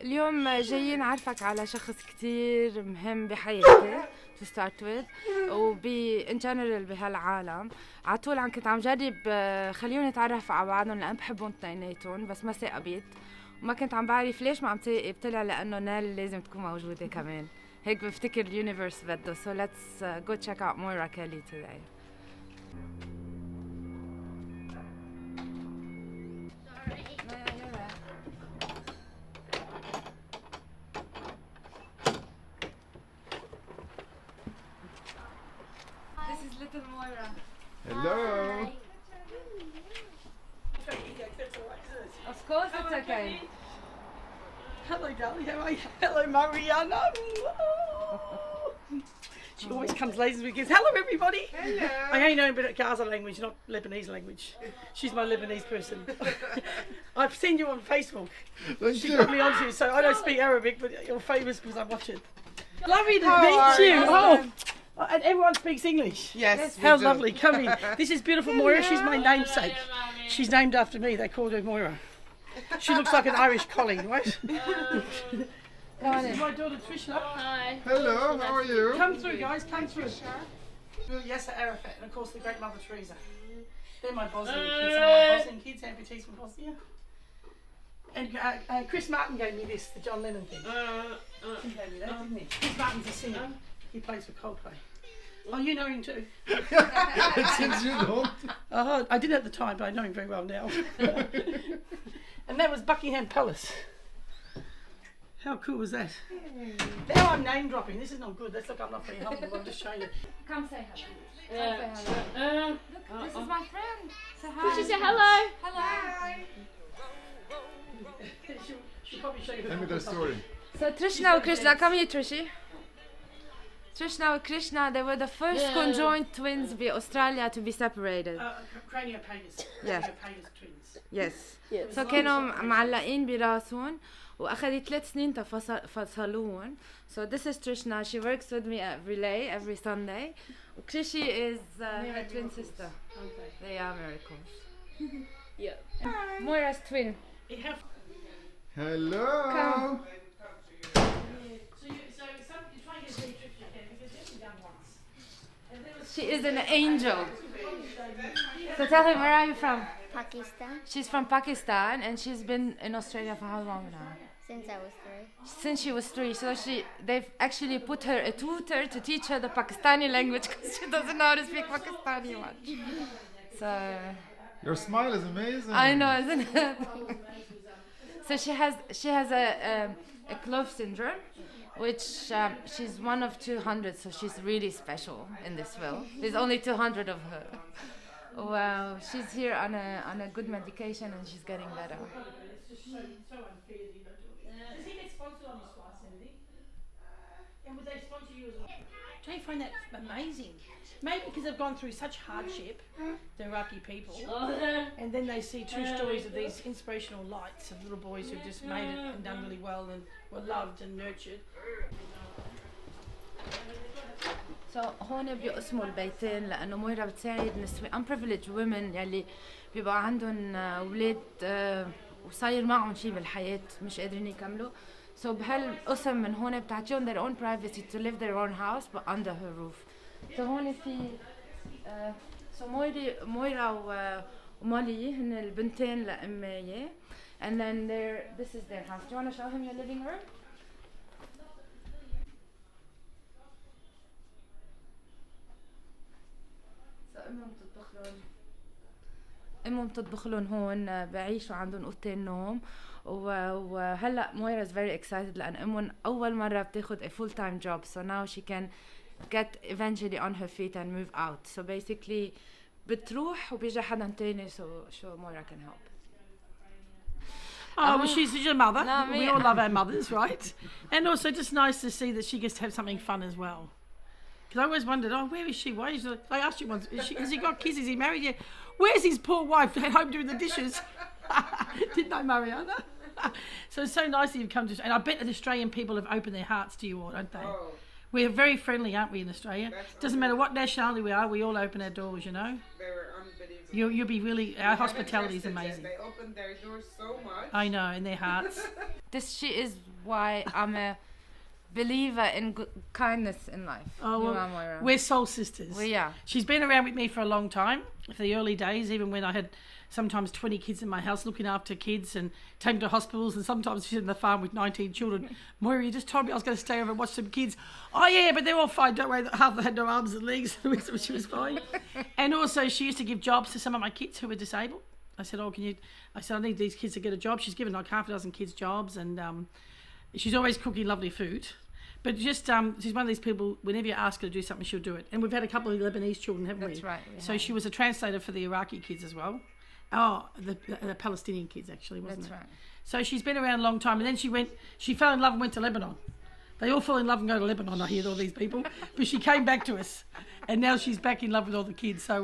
اليوم جايين عرفك على شخص كتير مهم بحياتي to start with in general بهالعالم. عطول كنت عم جرب خليوني اتعرف على بعضهم لأن بحبهم اثنيناتهم بس ما ثاقبت وما كنت عم بعرف ليش ما عم ثاقب. طلع لأنه نال لازم تكون موجودة كمان. هيك بفتكر اليونيفرس بده. So let's go check out Moira Kelly today. This is little Moira. Hello. Of course it's okay. Hello, darling. How are you? Hello, Mariana. She always comes late and gives hello, everybody. Hello. I only know a bit of Gaza language, not Lebanese language. She's my Lebanese person. I've seen you on Facebook. She put me onto you, so I don't speak Arabic, but you're famous because I watch it. Lovely to meet you. Oh, and everyone speaks English. Yes. How lovely. Come in. This is beautiful Moira. She's my namesake. She's named after me. They called her Moira. She looks like an Irish collie, right? This is my daughter Trisha. Hi. Hello, how are you? Come through, guys. Come through. Yasser Arafat, and of course the great Mother Teresa. They're my Bosnian kids. Some of my Bosnian kids, amputees from Bosnia. And Chris Martin gave me this, the John Lennon thing. He gave me that, didn't he? Chris Martin's a singer. He plays for Coldplay. Oh, you know him too. Since you don't. Oh, I didn't at the time, but I know him very well now. And that was Buckingham Palace. How cool was that? Now I'm name dropping. This is not good. Let's look, I'm not very humble. I'm just showing you. Come say hello. Come say hello. Look, this is my friend. Say hi. She said hello. Hello. She'll probably show you her Tell me the story. So Trishna and Krishna, come here Trishi. Trishna and Krishna, they were the first conjoined twins in Australia to be separated. Craniopagus. Yeah. Craniopagus twins. Yes. So كانوا معلقين براسهم وأخذت 3 سنين تفصلوهم. So this is Trishna. She works with me at Relay every Sunday. Krishi is her twin sister. Okay. They are miracles. Yeah. Moira's twin. Hello. Come. So you're trying to get a trip again because you haven't done once. And there was She is an angel. So tell him, where are you from? Pakistan, She's from Pakistan and she's been in Australia for how long now? since I was 3. Since she was 3. So they've actually put her a tutor to teach her the Pakistani language because she doesn't know how to speak Pakistani much. So Your smile is amazing. I know, isn't it? So she has a clove syndrome, which she's one of 200, so she's really special in this world. There's only 200 of her. Wow, she's here on a good medication and she's getting better. It's just so unfair that you don't do it. Does he get sponsored on his flights and everything? And would they sponsor you as well? Don't you find that amazing? Maybe because they've gone through such hardship, the Iraqi people, and then they see true stories of these inspirational lights of little boys who've just made it and done really well and were loved and nurtured. So هون بيقسموا البيتين لأنه مويرا بتساعد نسوة unprivileged women يلي بيبقى عندهم أولاد وصاير معهم شيء بالحياة مش قادرين يكملوا. So بهالقسم من هون بتعطيهم their own privacy to live their own house but under her roof. So هون في so مويرا ومالي هن البنتين لأماية and then this is their house. Do you want to show him your living room? امهم بتطبخ لهم هون بعيشوا عندهم اوضتين نوم وهلا مويرا is very excited لان امهم اول مره بتاخد a full time job so now she can get eventually on her feet and move out so basically بتروح وبيجي حدا تاني so Moira can help. Oh, well, she's your mother. No, we me- all love our mothers, right? And also just nice to see that she gets to have something fun as well. Because I always wondered, oh, where is she? Why is she? I asked you once, has he got kids? Is he married yet? Where's his poor wife at home doing the dishes? Didn't know Mariana. So it's so nice that you've come to, and I bet that Australian people have opened their hearts to you all, don't they? Oh, We're very friendly, aren't we, in Australia? That's Doesn't matter what nationality we are, we all open our doors, you know? they were unbelievable. You'll be really, our hospitality is Haven't amazing. tested yet. They opened their doors so much. I know, in their hearts. She is why I'm a believer in kindness in life. Oh, You well, are, Moira. we're soul sisters. We are. She's been around with me for a long time, for the early days, even when I had sometimes 20 kids in my house, looking after kids and taking them to hospitals, and sometimes she's in the farm with 19 children. Moira, you just told me I was going to stay over and watch some kids. Oh yeah, but they're all fine, don't worry, half of them had no arms and legs, so she was fine. And also she used to give jobs to some of my kids who were disabled. I said, I need these kids to get a job. She's given like half a dozen kids jobs, and she's always cooking lovely food. But just, she's one of these people, whenever you ask her to do something, she'll do it. And we've had a couple of Lebanese children, haven't we? That's right. So she was a translator for the Iraqi kids as well. Oh, the Palestinian kids, actually, wasn't it? That's right. So she's been around a long time. And then she fell in love and went to Lebanon. They all fall in love and go to Lebanon, I hear, all these people. But she came back to us. And now she's back in love with all the kids. So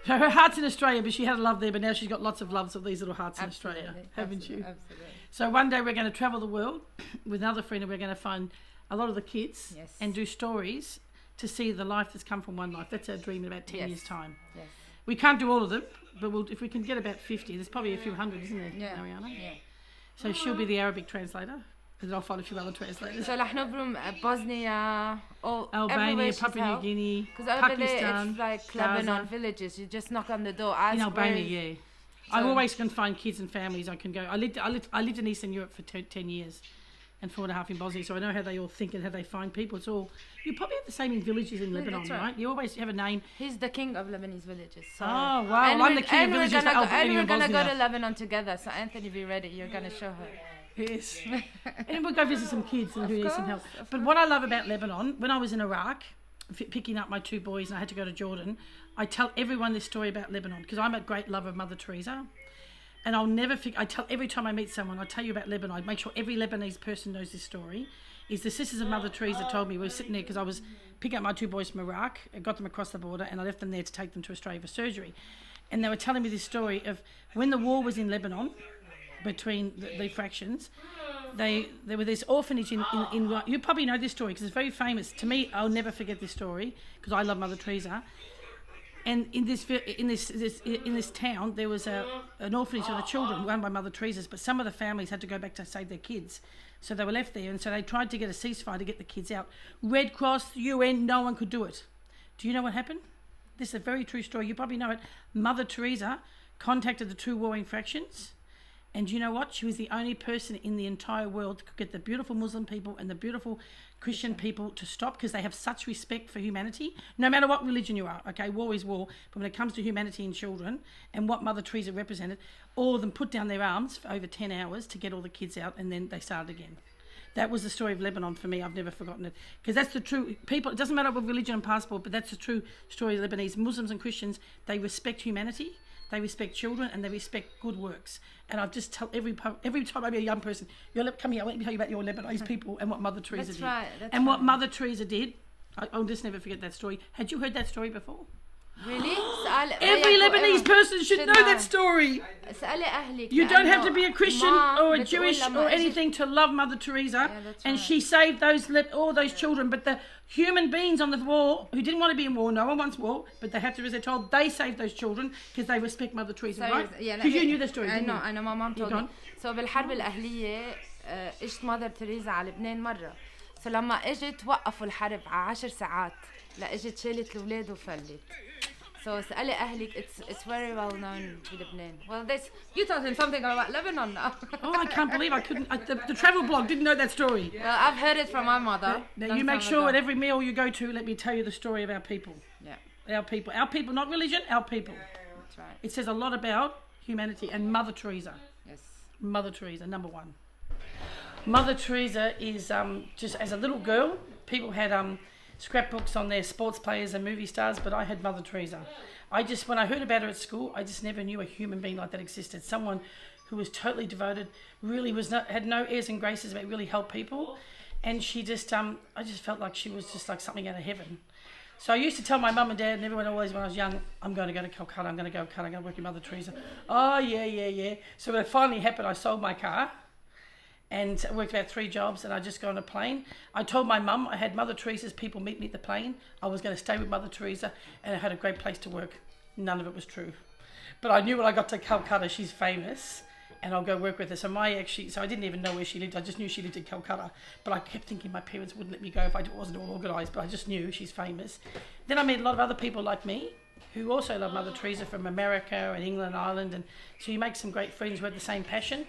her heart's in Australia, but she had a love there. But now she's got lots of loves of these little hearts in Australia, haven't you? Absolutely. So one day we're going to travel the world with another friend, and we're going to find a lot of the kids and do stories to see the life that's come from one life. That's our dream in about 10 years' time. Yes. We can't do all of them, but if we can get about 50, there's probably a few hundred, isn't there, Ariana? Yeah. So she'll be the Arabic translator, and I'll find a few other translators. So رح نبرم Bosnia, Albania, Papua New Guinea, because over there Pakistan, it's like Gaza. Lebanon villages. You just knock on the door, ask In Albania, where- yeah. I always can find kids and families I can go. I lived in Eastern Europe for 10 years. And 4.5 in Bosnia, so I know how they all think and how they find people. It's all, you probably have the same in villages in Lebanon, that's right. right? You always have a name. He's the king of Lebanese villages. So. Oh, wow. I'm the king of villages for Albania and we're and going to go to Bosnia. Lebanon together, so Anthony, be ready. You're going to show her. Yes. And we'll go visit some kids and who need some help. Of But what I love about Lebanon, when I was in Iraq, picking up my 2 boys and I had to go to Jordan, I tell everyone this story about Lebanon because I'm a great lover of Mother Teresa. And I'll never forget, I tell every time I meet someone, I tell you about Lebanon. I make sure every Lebanese person knows this story. Is the sisters of Mother Teresa told me, we were sitting there because I was picking up my 2 boys from Iraq, I got them across the border, and I left them there to take them to Australia for surgery. And they were telling me this story of when the war was in Lebanon, between the fractions, there were this orphanage in you probably know this story because it's very famous. To me, I'll never forget this story because I love Mother Teresa. And in this town, there was an orphanage for the children run by Mother Teresa's, but some of the families had to go back to save their kids. So they were left there, and so they tried to get a ceasefire to get the kids out. Red Cross, UN, no one could do it. Do you know what happened? This is a very true story. You probably know it. Mother Teresa contacted the 2 warring fractions, and do you know what? She was the only person in the entire world that could get the beautiful Muslim people and the beautiful Christian people to stop because they have such respect for humanity, no matter what religion you are. Okay, war is war, but when it comes to humanity and children and what Mother Teresa represented, all of them put down their arms for over 10 hours to get all the kids out, and then they started again. That was the story of Lebanon for me. I've never forgotten it because that's the true people. It doesn't matter what religion and passport, but that's the true story of Lebanese Muslims and Christians. They respect humanity. They respect children and they respect good works. And I just tell every time I meet a young person, come here, I want to tell you about your Lebanese people and what Mother Teresa did. What Mother Teresa did, I'll just never forget that story. Had you heard that story before? Really? Every Lebanese person should know that story. You don't have to be a Christian or a Jewish or anything to love Mother Teresa. And she saved all those children. But the human beings on the war who didn't want to be in war, no one wants war, but they have to, as they're told, they saved those children because they respect Mother Teresa, right? Because you knew the story, didn't you? I know, my mom told me. So بالحرب الأهلية اجت مادر تريزا على لبنان مرة. So لما اجت وقفوا الحرب على 10 ساعات لأجت شالت الأولاد وفلت. So اسألي أهلك, it's very well known in Lebanon. Well, you told him something about Lebanon now. Oh, I can't believe I couldn't. The travel blog didn't know that story. Well, I've heard it from my mother. Now you make sure at every meal you go to, let me tell you the story of our people. Yeah. Our people, not religion, our people. That's right. It says a lot about humanity and Mother Teresa. Yes. Mother Teresa, number 1. Mother Teresa is just as a little girl, people had scrapbooks on their sports players and movie stars, but I had Mother Teresa. When I heard about her at school, I just never knew a human being like that existed. Someone who was totally devoted, really had no airs and graces, but really helped people. And she just, I just felt like she was just like something out of heaven. So I used to tell my mum and dad and everyone always when I was young, I'm going to go to Calcutta, I'm going to work with Mother Teresa. Oh, yeah. So when it finally happened, I sold my car. And I worked about 3 jobs and I just got on a plane. I told my mum I had Mother Teresa's people meet me at the plane. I was going to stay with Mother Teresa and I had a great place to work. None of it was true. But I knew when I got to Calcutta, she's famous. and I'll go work with her. So I didn't even know where she lived. I just knew she lived in Calcutta, but I kept thinking my parents wouldn't let me go if I wasn't all organised, but I just knew she's famous. Then I met a lot of other people like me who also love Mother Teresa from America and England and Ireland, and so you make some great friends who have the same passion.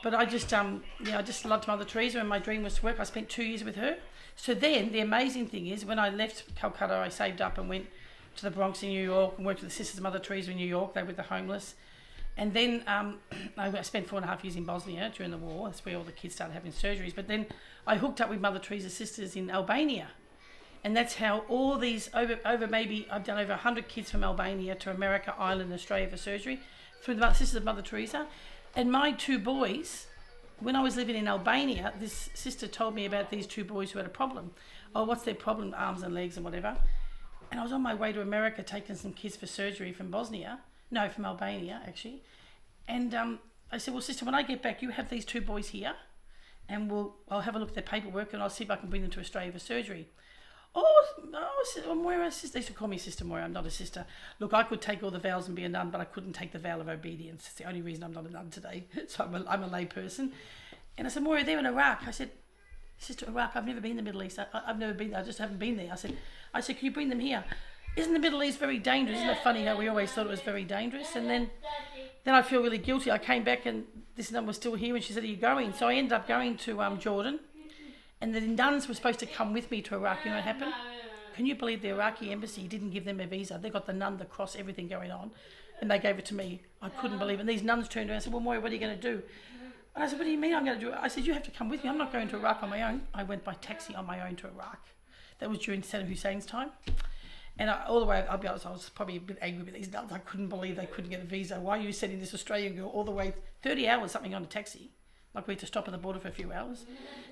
But I just loved Mother Teresa, and my dream was to work. I spent 2 years with her. So then the amazing thing is, when I left Calcutta, I saved up and went to the Bronx in New York and worked with the Sisters of Mother Teresa in New York. They were with the homeless. And then I spent 4.5 years in Bosnia during the war. That's where all the kids started having surgeries. But then I hooked up with Mother Teresa's sisters in Albania. And that's how all these, I've done over 100 kids from Albania to America, Ireland, and Australia for surgery through the Sisters of Mother Teresa. And my 2 boys, when I was living in Albania, this sister told me about these 2 boys who had a problem. Oh, what's their problem? Arms and legs and whatever. And I was on my way to America taking some kids for surgery from from Albania, actually. And I said, well, sister, when I get back, you have these 2 boys here, and I'll have a look at their paperwork, and I'll see if I can bring them to Australia for surgery. Moira, sister. They used to call me Sister Moira. I'm not a sister. Look, I could take all the vows and be a nun, but I couldn't take the vow of obedience. It's the only reason I'm not a nun today. So I'm a lay person. And I said, Moira, they're in Iraq. I said, Sister, Iraq, I've never been in the Middle East. I've never been there. I just haven't been there. I said, can you bring them here? Isn't the Middle East very dangerous? Isn't it funny how we always thought it was very dangerous? And then I feel really guilty. I came back and this nun was still here, and she said, are you going? So I ended up going to Jordan. And the nuns were supposed to come with me to Iraq. You know what happened? Can you believe the Iraqi embassy didn't give them a visa? They got the nun, the cross, everything going on, and they gave it to me. I couldn't believe it. And these nuns turned around and said, well, Moira, what are you going to do? And I said, what do you mean I'm going to do it? I said, you have to come with me. I'm not going to Iraq on my own. I went by taxi on my own to Iraq. That was during Saddam Hussein's time. And all the way, I'll be honest, I was probably a bit angry with these nuns. I couldn't believe they couldn't get a visa. Why are you sending this Australian girl all the way, 30 hours, something on a taxi? Like we had to stop at the border for a few hours.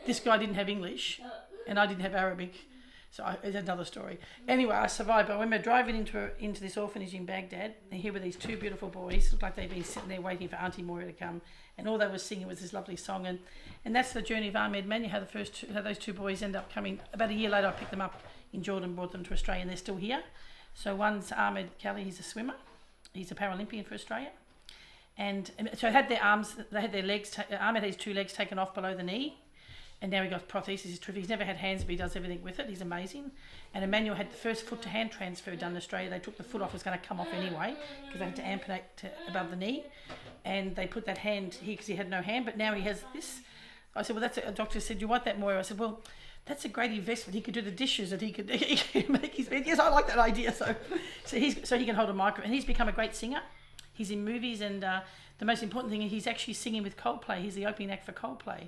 This guy didn't have English, and I didn't have Arabic. So it's another story. Anyway, I survived. But when we're driving into this orphanage in Baghdad, and here were these 2 beautiful boys. Looked like they'd been sitting there waiting for Auntie Moira to come. And all they were singing was this lovely song. And that's the journey of Ahmed Manu, how those 2 boys end up coming. About a year later, I picked them up in Jordan, brought them to Australia, and they're still here. So one's Ahmed Kelly. He's a swimmer. He's a Paralympian for Australia. And so they had their legs, Ahmed had his 2 legs taken off below the knee. And now he got prosthesis. He's terrific. He's never had hands, but he does everything with it. He's amazing. And Emmanuel had the first foot-to-hand transfer done in Australia. They took the foot off. It was going to come off anyway because they had to amputate above the knee. And they put that hand here because he had no hand, but now he has this. I said, well, a doctor said, you want that, Moira? I said, well, that's a great investment. He could do the dishes and he could make his bed. Yes, I like that idea. So he can hold a microphone. And he's become a great singer. He's in movies, and the most important thing is he's actually singing with Coldplay. He's the opening act for Coldplay.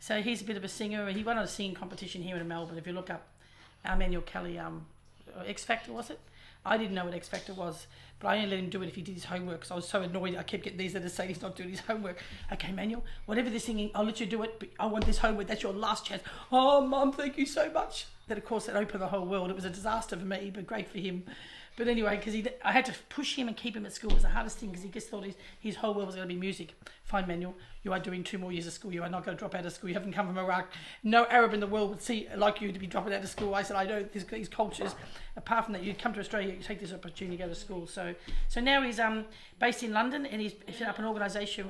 So he's a bit of a singer. He won a singing competition here in Melbourne. If you look up Moira Kelly, X Factor, was it? I didn't know what X Factor was, but I only let him do it if he did his homework, because I was so annoyed. I kept getting these that are saying he's not doing his homework. Okay, Manuel, whatever this singing, I'll let you do it, but I want this homework. That's your last chance. Oh, Mum, thank you so much. Then, of course, that opened the whole world. It was a disaster for me, but great for him. But anyway, because I had to push him and keep him at school. It was the hardest thing, because he just thought his whole world was going to be music. Fine, Manuel, you are doing 2 more years of school. You are not going to drop out of school. You haven't come from Iraq. No Arab in the world would see like you to be dropping out of school. I said, I know these cultures. Apart from that, you come to Australia, you take this opportunity to go to school. So now he's based in London, and he's set up an organisation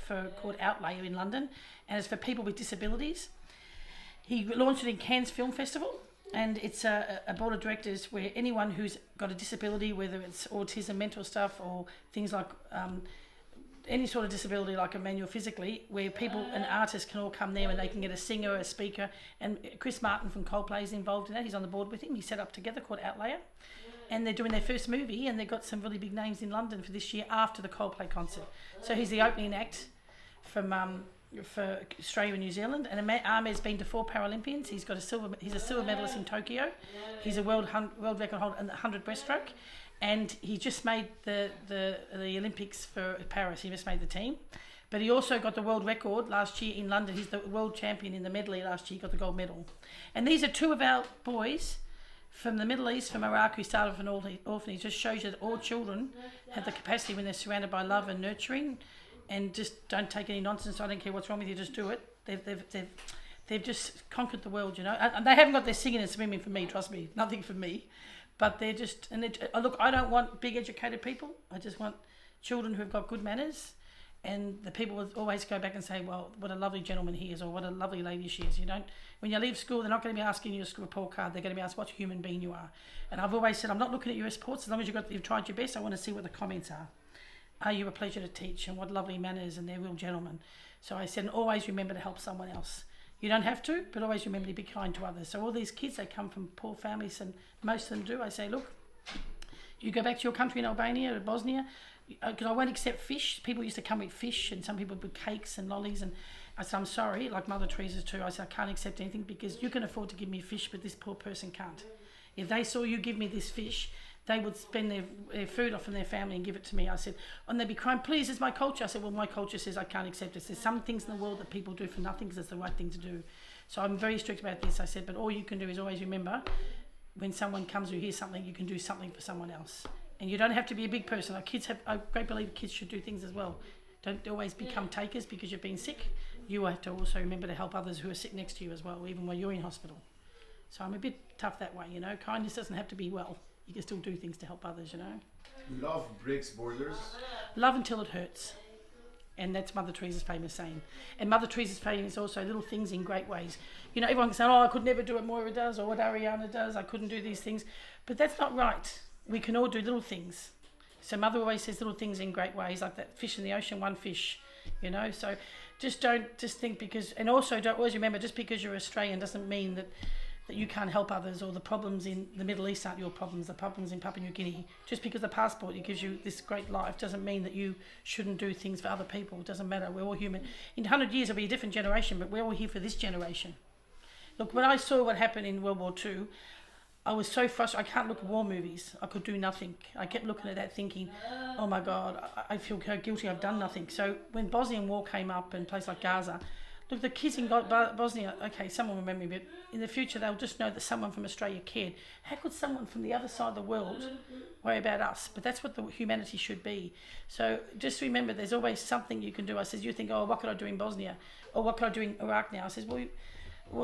called Outlay in London, and it's for people with disabilities. He launched it in Cannes Film Festival. And it's a board of directors where anyone who's got a disability, whether it's autism, mental stuff, or things like any sort of disability like Emmanuel physically, where people and artists can all come there and they can get a singer, a speaker. And Chris Martin from Coldplay is involved in that. He's on the board with him. He set up together called Outlayer. And they're doing their first movie, and they've got some really big names in London for this year after the Coldplay concert. So he's the opening act for Australia and New Zealand, and Ahmed's been to 4 Paralympians. He's a silver medalist in Tokyo. He's a world record holder in the 100 breaststroke, and he just made the Olympics for Paris. He just made the team, but he also got the world record last year in London. He's the world champion in the medley last year. He got the gold medal, and these are 2 of our boys from the Middle East, from Iraq, who started with an orphanage. Just shows you that all children have the capacity when they're surrounded by love and nurturing. And just don't take any nonsense. I don't care what's wrong with you, just do it. They've just conquered the world, you know. And they haven't got their singing and swimming for me, trust me, nothing for me. But they're just, look, I don't want big educated people. I just want children who've got good manners And the people would always go back and say, well, what a lovely gentleman he is, or what a lovely lady she is. You don't, when you leave school, they're not going to be asking you a school report card. They're going to be asked what human being you are. And I've always said, I'm not looking at your reports. As long as you've tried your best, I want to see what the comments are. Are you a pleasure to teach? And what lovely manners, and they're real gentlemen. So I said, and always remember to help someone else. You don't have to, but always remember to be kind to others. So all these kids, they come from poor families, and most of them do. I say, look, you go back to your country in Albania or Bosnia, because I won't accept fish. People used to come with fish, and some people with cakes and lollies, and I said, I'm sorry, like Mother Teresa too. I said, I can't accept anything because you can afford to give me fish, but this poor person can't. If they saw you give me this fish, they would spend their food off from their family and give it to me. I said, and they'd be crying, please, it's my culture. I said, well, my culture says I can't accept it. There's some things in the world that people do for nothing because it's the right thing to do. So I'm very strict about this. I said, but all you can do is always remember, when someone comes who hears something, you can do something for someone else. And you don't have to be a big person. Our kids have, I great believe kids should do things as well. Don't always become takers because you've been sick. You have to also remember to help others who are sick next to you as well, even while you're in hospital. So I'm a bit tough that way, you know. Kindness doesn't have to be well. You can still do things to help others, you know. Love breaks borders. Love until it hurts. And that's Mother Teresa's famous saying. And Mother Teresa's saying is also little things in great ways. You know, everyone can say, oh, I could never do what Moira does or what Ariana does. I couldn't do these things. But that's not right. We can all do little things. So Mother always says little things in great ways, like that fish in the ocean, one fish, you know. So just think because, and also don't always remember, just because you're Australian doesn't mean that you can't help others, or the problems in the Middle East aren't your problems, the problems in Papua New Guinea. Just because the passport gives you this great life doesn't mean that you shouldn't do things for other people. It doesn't matter, we're all human. In 100 years it'll be a different generation, but we're all here for this generation. Look, when I saw what happened in World War II, I was so frustrated. I can't look at war movies. I could do nothing. I kept looking at that thinking, oh my God, I feel so guilty, I've done nothing. So when Bosnian war came up in places like Gaza, look, the kids in Bosnia, okay, someone will remember me, but in the future they'll just know that someone from Australia cared. How could someone from the other side of the world worry about us? But that's what the humanity should be. So just remember, there's always something you can do. I said, you think, oh, what could I do in Bosnia? Or what could I do in Iraq now? I said, well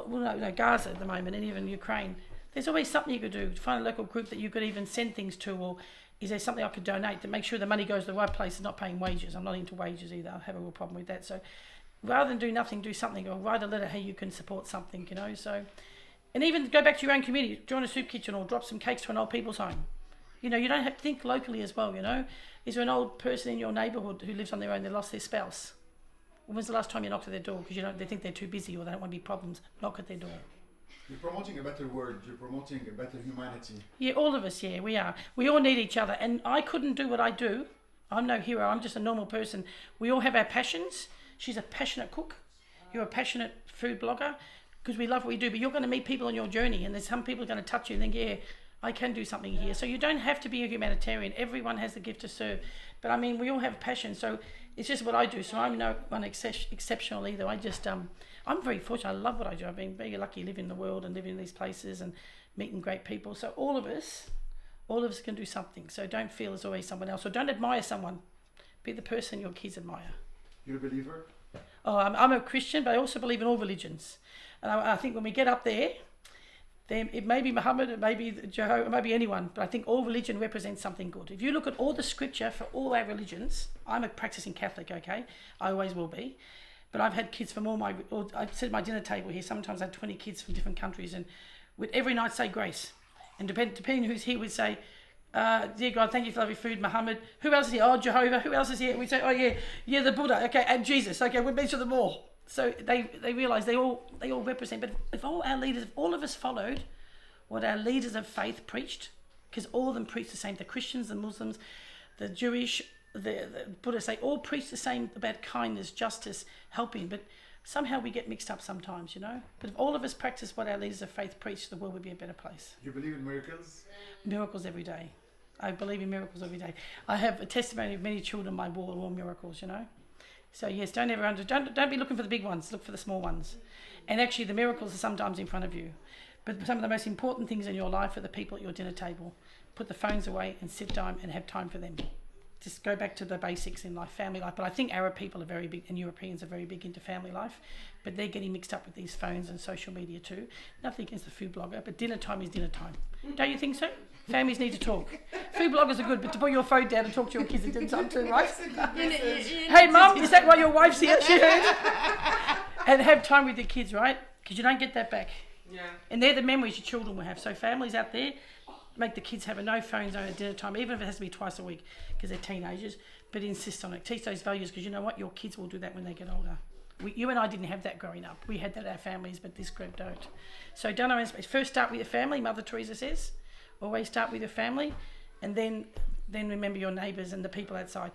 no, Gaza at the moment, and even Ukraine. There's always something you could do. Find a local group that you could even send things to, or is there something I could donate to make sure the money goes to the right place and not paying wages? I'm not into wages either. I have a real problem with that. So rather than do nothing, do something, or write a letter how you can support something, you know. So, and even go back to your own community, join a soup kitchen or drop some cakes to an old people's home. You know, you don't have to think locally as well, you know. Is there an old person in your neighbourhood who lives on their own, they lost their spouse? When was the last time you knocked at their door? Because they think they're too busy or they don't want to be problems. Knock at their door. You're promoting a better world. You're promoting a better humanity. Yeah, all of us, yeah, we are. We all need each other. And I couldn't do what I do. I'm no hero. I'm just a normal person. We all have our passions. She's a passionate cook. You're a passionate food blogger because we love what we do. But you're going to meet people on your journey, and there's some people going to touch you and think, yeah, I can do something here. So you don't have to be a humanitarian. Everyone has the gift to serve. But I mean, we all have passion. So it's just what I do. So I'm no one exceptional either. I just, I'm very fortunate. I love what I do. I've been very lucky living in the world and living in these places and meeting great people. So all of us can do something. So don't feel there's always someone else. Or don't admire someone. Be the person your kids admire. You're a believer? Oh, I'm a Christian, but I also believe in all religions. And I think when we get up there, then it may be Muhammad, it may be Jehovah, it may be anyone, but I think all religion represents something good. If you look at all the scripture for all our religions, I'm a practicing Catholic, okay? I always will be. But I've had kids from I sit at my dinner table here, sometimes I had 20 kids from different countries, and would every night say grace. And depending who's here, we'd say, dear God, thank you for lovely food, Muhammad. Who else is here? Oh, Jehovah. Who else is here? We'd say, oh yeah, the Buddha. Okay, and Jesus. Okay, we'd mention them all. So they realise they all represent. But if all of us followed what our leaders of faith preached, because all of them preach the same. The Christians, the Muslims, the Jewish, the Buddhists, they all preach the same about kindness, justice, helping. But somehow we get mixed up sometimes, you know. But if all of us practice what our leaders of faith preach, the world would be a better place. You believe in miracles? Miracles every day. I believe in miracles every day. I have a testimony of many children on my wall are all miracles, you know. So yes, don't be looking for the big ones. Look for the small ones. And actually, the miracles are sometimes in front of you. But some of the most important things in your life are the people at your dinner table. Put the phones away and sit down and have time for them. Just go back to the basics in life, family life. But I think Arab people are very big and Europeans are very big into family life. But they're getting mixed up with these phones and social media too. Nothing against the food blogger, but dinner time is dinner time. Don't you think so? Families need to talk. Food bloggers are good, but to put your phone down and talk to your kids at dinner time too, right? Hey, Mum, is that why your wife's here? She heard. And have time with your kids, right? Because you don't get that back. Yeah. And they're the memories your children will have. So families out there, make the kids have a no phone zone at dinner time, even if it has to be twice a week because they're teenagers, but insist on it. Teach those values, because you know what? Your kids will do that when they get older. You and I didn't have that growing up. We had that at our families, but this group don't. So don't underestimate. First start with your family, Mother Teresa says. Always start with your family, and then remember your neighbours and the people outside.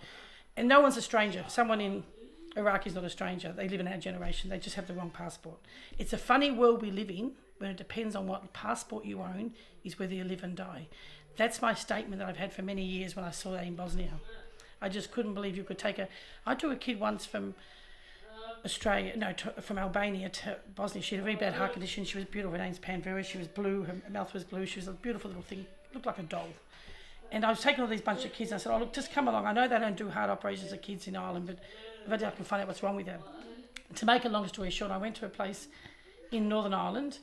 And no one's a stranger. Someone in Iraq is not a stranger. They live in our generation. They just have the wrong passport. It's a funny world we live in, where it depends on what passport you own is whether you live and die. That's my statement that I've had for many years when I saw that in Bosnia. I just couldn't believe you could take I took a kid once from from Albania to Bosnia. She had a very bad heart condition. She was beautiful. Her name's Panvera. She was blue. Her mouth was blue. She was a beautiful little thing. Looked like a doll. And I was taking all these bunch of kids, and I said, oh, look, just come along. I know they don't do heart operations for kids in Ireland, but if I can find out what's wrong with them. To make a long story short, I went to a place in Northern Ireland,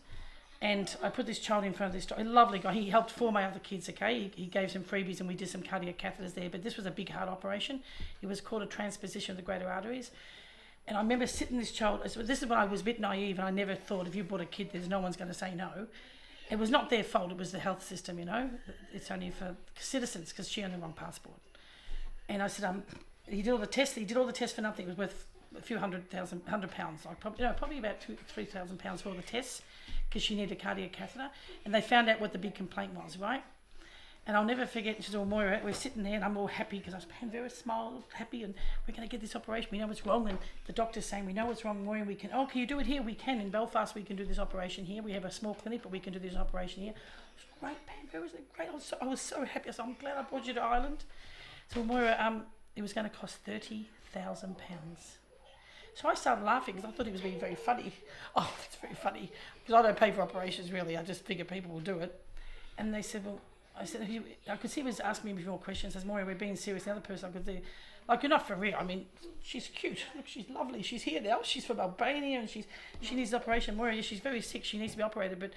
and I put this child in front of this a lovely guy. He helped 4 of my other kids, okay? He gave some freebies, and we did some cardiac catheters there, but this was a big heart operation. It was called a transposition of the greater arteries. And I remember sitting this child, this is when I was a bit naive, and I never thought if you brought a kid, there's no one's going to say no. It was not their fault, it was the health system, you know. It's only for citizens, because she had the wrong passport. And I said, he did all the tests for nothing. It was worth a few £100,000, like probably about £3,000 for all the tests, because she needed a cardiac catheter. And they found out what the big complaint was, right? And I'll never forget, she said, well, Moira, we're sitting there and I'm all happy because I was very smile, happy, and we're going to get this operation. We know what's wrong. And the doctor's saying, we know what's wrong, Moira, we can, can you do it here? We can. In Belfast, we can do this operation here. We have a small clinic, but we can do this operation here. It was great, Pam, wasn't it great? I was so happy. I said, I'm glad I brought you to Ireland. So, Moira, it was going to cost £30,000. So I started laughing because I thought he was being very funny. Oh, that's very funny. Because I don't pay for operations, really. I just figure people will do it. And they said, well, I could see he was asking me more questions. I said, Moira, we're being serious. The other person I could do, like, you're not for real. I mean, she's cute. Look, she's lovely. She's here now. She's from Albania, and she needs an operation. Moira, she's very sick. She needs to be operated. But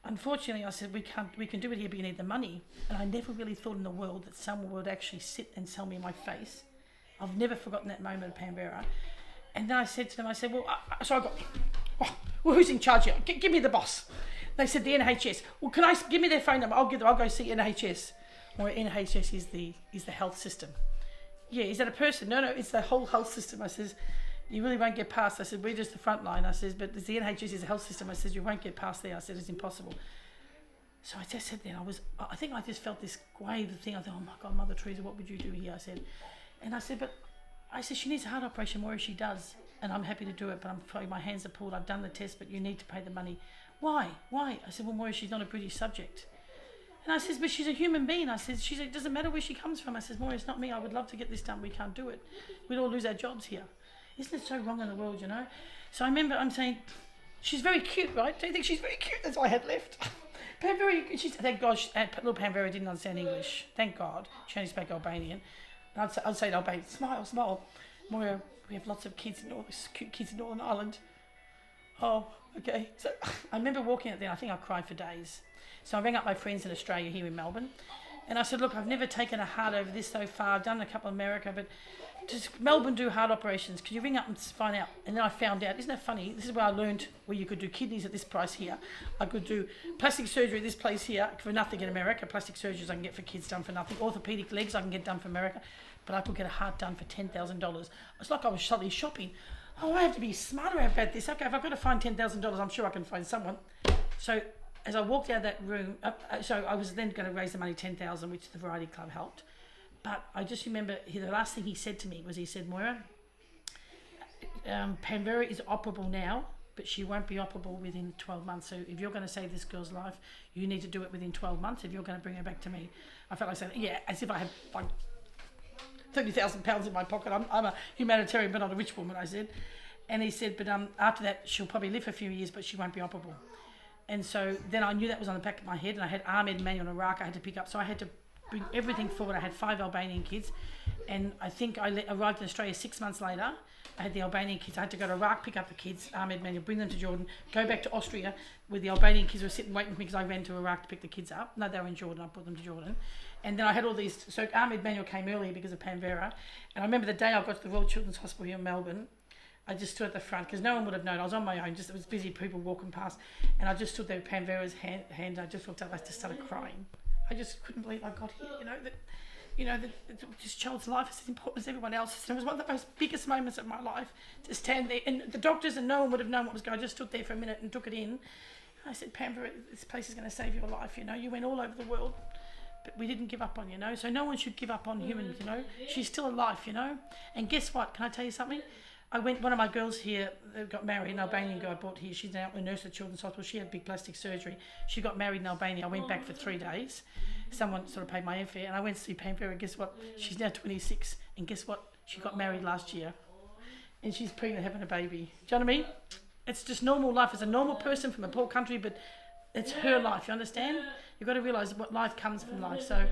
unfortunately, I said, we can do it here, but you need the money. And I never really thought in the world that someone would actually sit and tell me in my face. I've never forgotten that moment at Panvera. And then I said to them, well, who's in charge here? Give me the boss. They said the NHS. Well, give me their phone number? I'll go see NHS. Or NHS is the health system. Yeah, is that a person? No, it's the whole health system. I says, you really won't get past. I said, we're just the front line. I says, but the NHS is the health system. I said, you won't get past there. I said, it's impossible. So I just said then, I think I just felt this wave of thing. I thought, oh my God, Mother Teresa, what would you do here? I said, she needs a heart operation, Moira, she does. And I'm happy to do it, but I'm sorry, my hands are pulled. I've done the test, but you need to pay the money. Why? I said, well, Moira, she's not a British subject. And I said, but she's a human being. I said, it doesn't matter where she comes from. I said, Moira, it's not me. I would love to get this done. We can't do it. We'd all lose our jobs here. Isn't it so wrong in the world, you know? So I remember I'm saying, she's very cute, right? Don't you think she's very cute? That's all I had left. Thank God, little Panvera didn't understand English. Thank God. She only spoke Albanian. And I'd say to Albanian, smile. Moira, we have lots of cute kids in Northern Ireland. Oh, okay. So I remember walking out there, I think I cried for days. So I rang up my friends in Australia here in Melbourne, and I said, look, I've never taken a heart over this so far. I've done a couple in America, but does Melbourne do heart operations? Could you ring up and find out? And then I found out, isn't that funny? This is where I learned where you could do kidneys at this price here. I could do plastic surgery at this place here for nothing in America. Plastic surgeries I can get for kids done for nothing. Orthopedic legs I can get done for America, but I could get a heart done for $10,000. It's like I was suddenly shopping. Oh, I have to be smarter about this. Okay, if I've got to find $10,000, I'm sure I can find someone. So as I walked out of that room, so I was then going to raise the money, $10,000, which the Variety Club helped. But I just remember the last thing he said to me was, he said, Moira, Panvera is operable now, but she won't be operable within 12 months. So if you're going to save this girl's life, you need to do it within 12 months if you're going to bring her back to me. I felt like saying, yeah, as if I have like £30,000 in my pocket. I'm a humanitarian, but not a rich woman, I said. And he said, but after that, she'll probably live for a few years, but she won't be operable. And so then I knew that was on the back of my head, and I had Ahmed Manuel in Iraq I had to pick up. So I had to bring everything forward. I had 5 Albanian kids, and I think I arrived in Australia 6 months later. I had the Albanian kids. I had to go to Iraq, pick up the kids, Ahmed Manuel, bring them to Jordan, go back to Austria, where the Albanian kids were sitting waiting for me because I ran to Iraq to pick the kids up. No, they were in Jordan. I brought them to Jordan. And then I had all these. So Ahmed Manuel came earlier because of Panvera. And I remember the day I got to the Royal Children's Hospital here in Melbourne, I just stood at the front because no one would have known. I was on my own. Just it was busy people walking past, and I just stood there with Panvera's hand. I just looked up. I just started crying. I just couldn't believe I got here. That this child's life is as important as everyone else's. It was one of the most biggest moments of my life to stand there, and the doctors and no one would have known what was going on. I just stood there for a minute and took it in. I said, Panvera, this place is going to save your life. You went all over the world, but we didn't give up on you. So no one should give up on humans. She's still alive. And guess what? Can I tell you something? One of my girls here got married, an Albanian girl I brought here. She's now a nurse at Children's Hospital. She had big plastic surgery. She got married in Albania. I went back for 3 days. Someone sort of paid my airfare, and I went to see Panvera. Guess what? She's now 26, and guess what? She got married last year, and she's pregnant, having a baby. Do you know what I mean? It's just normal life. As a normal person from a poor country, but it's her life. You understand? You've got to realise what life comes from life. So,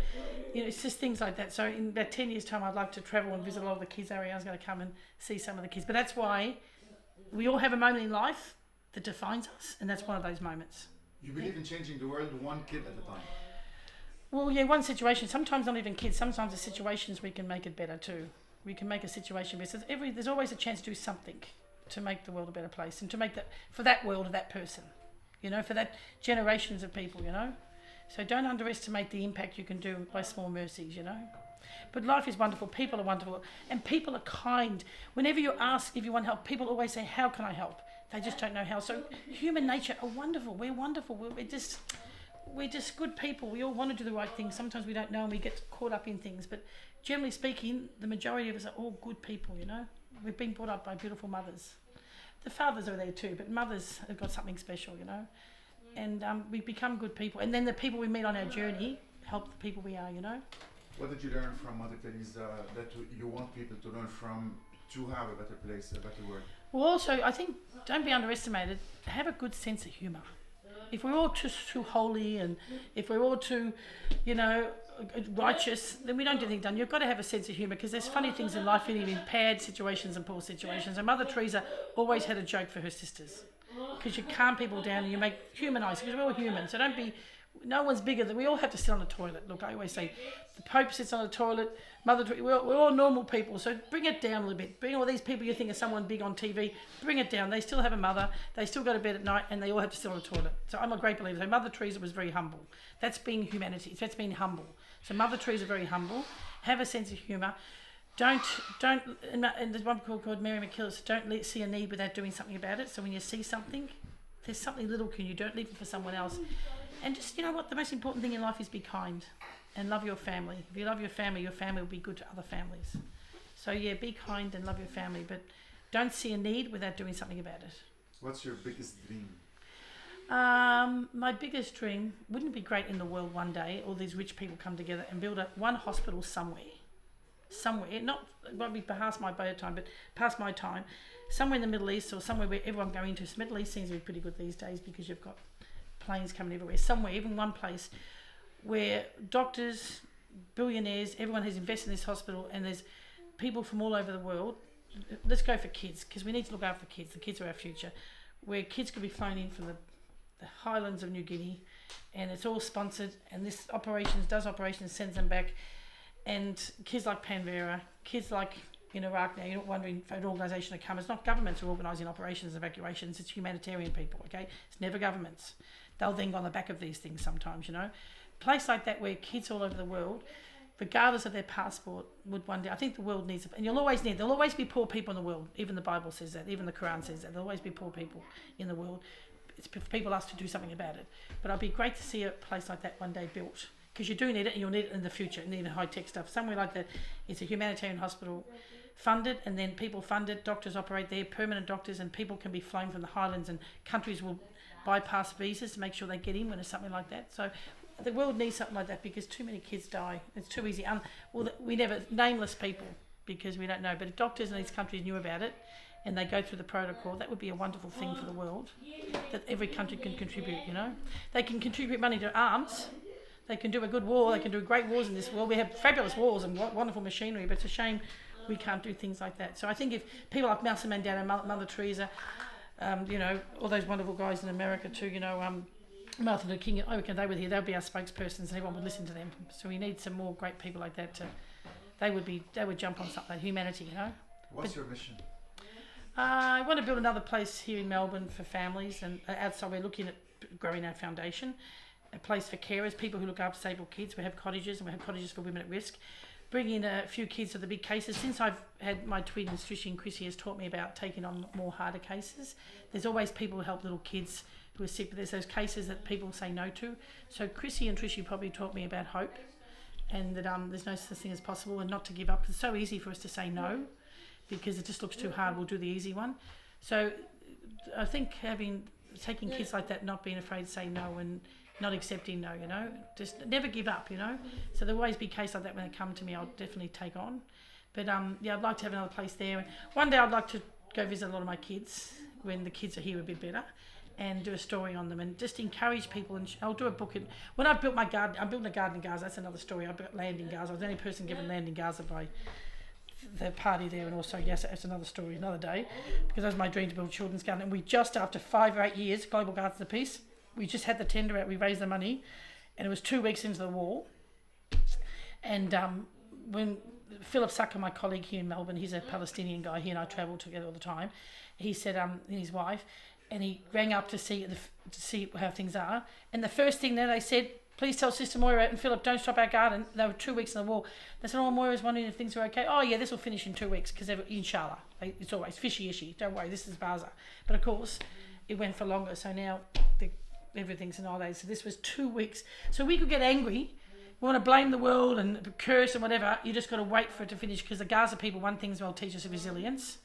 it's just things like that. So in about 10 years' time, I'd like to travel and visit a lot of the kids. Ariane's going to come and see some of the kids. But that's why we all have a moment in life that defines us, and that's one of those moments. You believe in changing the world one kid at a time? Well, yeah, one situation. Sometimes not even kids. Sometimes the situations we can make it better too. We can make a situation better. So there's always a chance to do something to make the world a better place, and to make that for that world or that person, for that generations of people, So don't underestimate the impact you can do by small mercies, But life is wonderful. People are wonderful, and people are kind. Whenever you ask if you want help, people always say, "How can I help?" They just don't know how. So human nature are wonderful. We're wonderful. We're just good people. We all want to do the right thing. Sometimes we don't know and we get caught up in things. But generally speaking, the majority of us are all good people, We've been brought up by beautiful mothers. The fathers are there too, but mothers have got something special, And we become good people. And then the people we meet on our journey help the people we are, What did you learn from Mother Therese that you want people to learn from to have a better place, a better world? Well, also, I think, don't be underestimated. Have a good sense of humour. If we're all too holy, and if we're all too, righteous, then we don't get anything done. You've got to have a sense of humour, because there's funny things in life, even in bad situations and poor situations. And Mother Teresa always had a joke for her sisters, because you calm people down and you make humanise, because we're all human. So don't be. No one's bigger than we all have to sit on the toilet. Look, I always say, the Pope sits on the toilet. Mother, we're all normal people. So bring it down a little bit. Bring all these people you think are someone big on TV. Bring it down. They still have a mother. They still go to bed at night, and they all have to sit on the toilet. So I'm a great believer. So Mother Teresa was very humble. That's being humanity. That's being humble. So Mother Teresa very humble. Have a sense of humour. Don't. And there's one called Miraculous. Don't see a need without doing something about it. So when you see something, there's something little. Can you don't leave it for someone else. And just, the most important thing in life is be kind and love your family. If you love your family will be good to other families. So yeah, be kind and love your family, but don't see a need without doing something about it. What's your biggest dream? My biggest dream, wouldn't it be great in the world one day, all these rich people come together and build one hospital somewhere, not, it won't be past my time, but past my time, somewhere in the Middle East or somewhere where everyone going to. Middle East seems to be pretty good these days because you've got planes coming everywhere. Somewhere, even one place where doctors, billionaires, everyone has invested in this hospital, and there's people from all over the world. Let's go for kids, because we need to look after the kids. The kids are our future. Where kids could be flown in from the highlands of New Guinea, and it's all sponsored, and this does operations, sends them back. And kids like Panvera, kids like in Iraq now, you're not wondering for an organisation to come. It's not governments who are organising operations, evacuations, it's humanitarian people, okay? It's never governments. They'll then go on the back of these things sometimes, Place like that where kids all over the world, regardless of their passport, would one day, I think the world needs it. And there'll always be poor people in the world. Even the Bible says that, even the Quran says that. There'll always be poor people in the world. It's for people us to do something about it. But it'd be great to see a place like that one day built. Because you do need it, and you'll need it in the future, and even high-tech stuff. Somewhere like that, it's a humanitarian hospital, funded, and then people fund it, doctors operate there, permanent doctors, and people can be flown from the highlands, and countries will bypass visas to make sure they get in when it's something like that. So the world needs something like that, because too many kids die. It's too easy. We never, nameless people, because we don't know. But if doctors in these countries knew about it, and they go through the protocol, that would be a wonderful thing for the world, that every country can contribute, They can contribute money to arms. They can do a good war. They can do great wars in this world. We have fabulous wars and wonderful machinery, but it's a shame we can't do things like that. So I think if people like Nelson Mandela, Mother Teresa, you know, all those wonderful guys in America too, you know, Martin Luther King, they were here, they'd be our spokespersons and everyone would listen to them. So we need some more great people like that. They would jump on something like humanity, you know. What's your mission? I want to build another place here in Melbourne for families, and outside we're looking at growing our foundation, a place for carers, people who look after disabled kids. We have cottages, and we have cottages for women at risk. Bringing in a few kids to the big cases. Since I've had my twins, Trishy and Chrissy, has taught me about taking on more harder cases. There's always people who help little kids who are sick, but there's those cases that people say no to. So Chrissy and Trishy probably taught me about hope, and that there's no such thing as possible, and not to give up. It's so easy for us to say no because it just looks too hard. We'll do the easy one. So I think taking kids like that, not being afraid to say no and not accepting no, you know, just never give up, you know. So there'll always be cases like that when they come to me. I'll definitely take on. But yeah, I'd like to have another place there. And one day I'd like to go visit a lot of my kids when the kids are here a bit better, and do a story on them and just encourage people. And I'll do a book. When I built my garden, I'm building a garden in Gaza. That's another story. I built land in Gaza. I was the only person given land in Gaza by the party there, and also, yes, that's another story, another day, because that was my dream to build a children's garden. And we just, after 5 or 8 years, Global Gardens of Peace, we just had the tender out, we raised the money, and it was 2 weeks into the war. And when Philip Sucker, my colleague here in Melbourne, he's a Palestinian guy, he and I travel together all the time, he said, and his wife, and he rang up to see how things are. And the first thing they said, please tell Sister Moira and Philip, don't stop our garden. They were 2 weeks in the war. They said, oh, Moira's wondering if things are okay. Oh, yeah, this will finish in 2 weeks, because inshallah. It's always fishy-ishy. Don't worry, this is Gaza. But of course, it went for longer. So now everything's in all days. So this was 2 weeks. So we could get angry. We want to blame the world and curse and whatever. You just got to wait for it to finish, because the Gaza people, one thing's well, teach us resilience.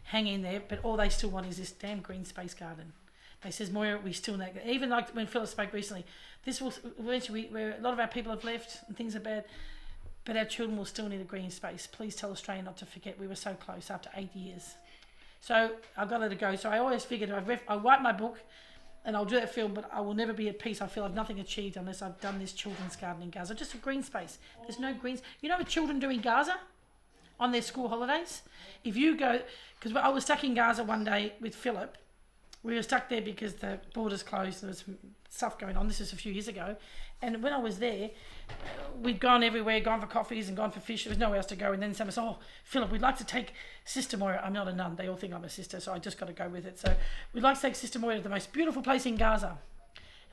Hang in there. But all they still want is this damn green space garden. They says, Moira, we still need, even like when Philip spoke recently, this will eventually, where a lot of our people have left and things are bad, but our children will still need a green space. Please tell Australia not to forget we were so close after 8 years. So I've got to let it go. So I always figured I'll write my book and I'll do that film, but I will never be at peace. I feel I've nothing achieved unless I've done this children's garden in Gaza. Just a green space. There's no greens. You know what children do in Gaza on their school holidays? If you go, because I was stuck in Gaza one day with Philip. We were stuck there because the borders closed. There was some stuff going on. This was a few years ago. And when I was there, we'd gone everywhere, gone for coffees and gone for fish. There was nowhere else to go. And then someone said, oh, Philip, we'd like to take Sister Moira. I'm not a nun. They all think I'm a sister, so I just got to go with it. So we'd like to take Sister Moira to the most beautiful place in Gaza.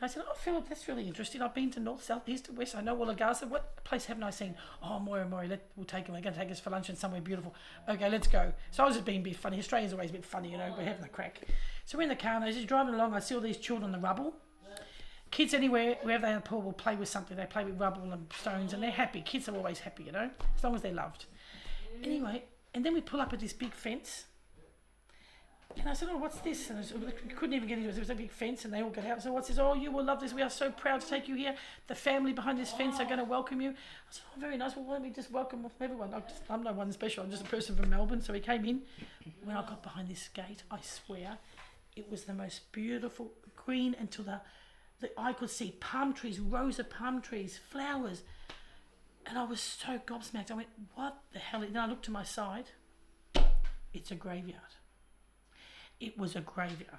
And I said, oh, Philip, that's really interesting. I've been to north, south, east and west. I know all of Gaza. What place haven't I seen? Oh, Moira, we'll take them. They're going to take us for lunch and somewhere beautiful. Okay, let's go. So I was just being a bit funny. Australians are always a bit funny, you know. We're having a crack. So we're in the car and I was just driving along. I see all these children in the rubble. Kids anywhere, wherever they are poor, will play with something. They play with rubble and stones and they're happy. Kids are always happy, you know, as long as they're loved. Anyway, and then we pull up at this big fence. And I said, oh, what's this? And we couldn't even get into it. There was a big fence and they all got out. So what's this? Oh, you will love this. We are so proud to take you here. The family behind this fence are going to welcome you. I said, oh, very nice. Well, let me just welcome everyone. I'm no one special. I'm just a person from Melbourne. So we came in. When I got behind this gate, I swear, it was the most beautiful green until the eye could see palm trees, rows of palm trees, flowers. And I was so gobsmacked. I went, what the hell? And then I looked to my side. It's a graveyard. It was a graveyard.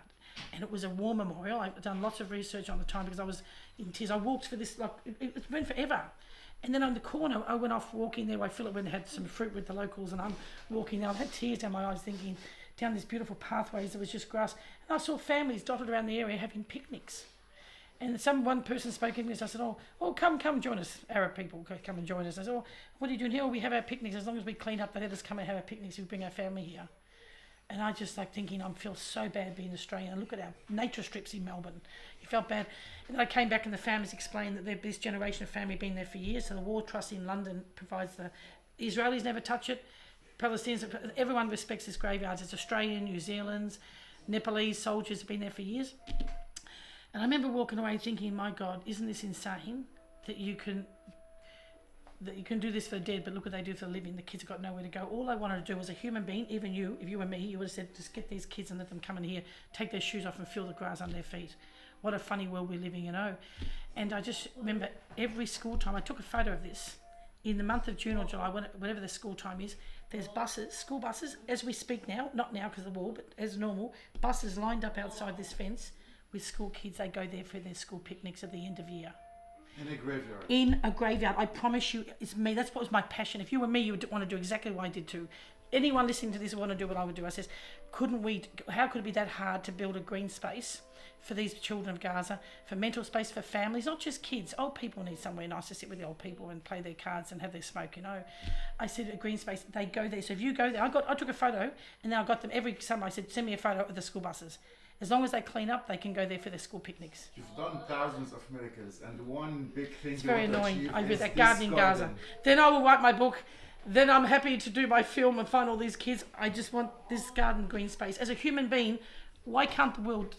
And it was a war memorial. I've done lots of research on the time because I was in tears. I walked for this, like, it went forever. And then on the corner, I went off walking there. I Philip went and had some fruit with the locals and I'm walking there. I had tears down my eyes thinking, down these beautiful pathways, there was just grass. And I saw families dotted around the area having picnics. And one person spoke English. I said, oh, come join us. Arab people, come and join us. I said, oh, what are you doing here? Oh, we have our picnics. As long as we clean up, they let us come and have our picnics. We bring our family here. And I just like thinking, I feel so bad being Australian. Look at our nature strips in Melbourne. You felt bad. And then I came back and the families explained that this generation of family been there for years. So the War Trust in London provides the Israelis never touch it. Palestinians, everyone respects this graveyard. It's Australian, New Zealand's, Nepalese soldiers have been there for years. And I remember walking away thinking, my God, isn't this insane that you can do this for the dead, but look what they do for the living. The kids have got nowhere to go. All I wanted to do as a human being, even you, if you were me, you would have said, just get these kids and let them come in here, take their shoes off and feel the grass under their feet. what a funny world we're living, you know. And I just remember every school time, I took a photo of this. In the month of June or July, whatever the school time is, there's buses, school buses, as we speak now, not now because of the war, but as normal, buses lined up outside this fence with school kids. They go there for their school picnics at the end of year. In a graveyard. In a graveyard. I promise you, it's me. That's what was my passion. If you were me, you would want to do exactly what I did too. Anyone listening to this would want to do what I would do. I says, how could it be that hard to build a green space for these children of Gaza, for mental space for families, not just kids. Old people need somewhere nice to sit with the old people and play their cards and have their smoke, you know. I said a green space, they go there. So if you go there, I took a photo and then I got them every summer. I said, send me a photo of the school buses. As long as they clean up, they can go there for their school picnics. You've done thousands of miracles, and one big thing it's you very want to annoying. achieve I is read that this garden in Gaza. Then I will write my book. Then I'm happy to do my film and find all these kids. I just want this garden green space. As a human being, why can't the world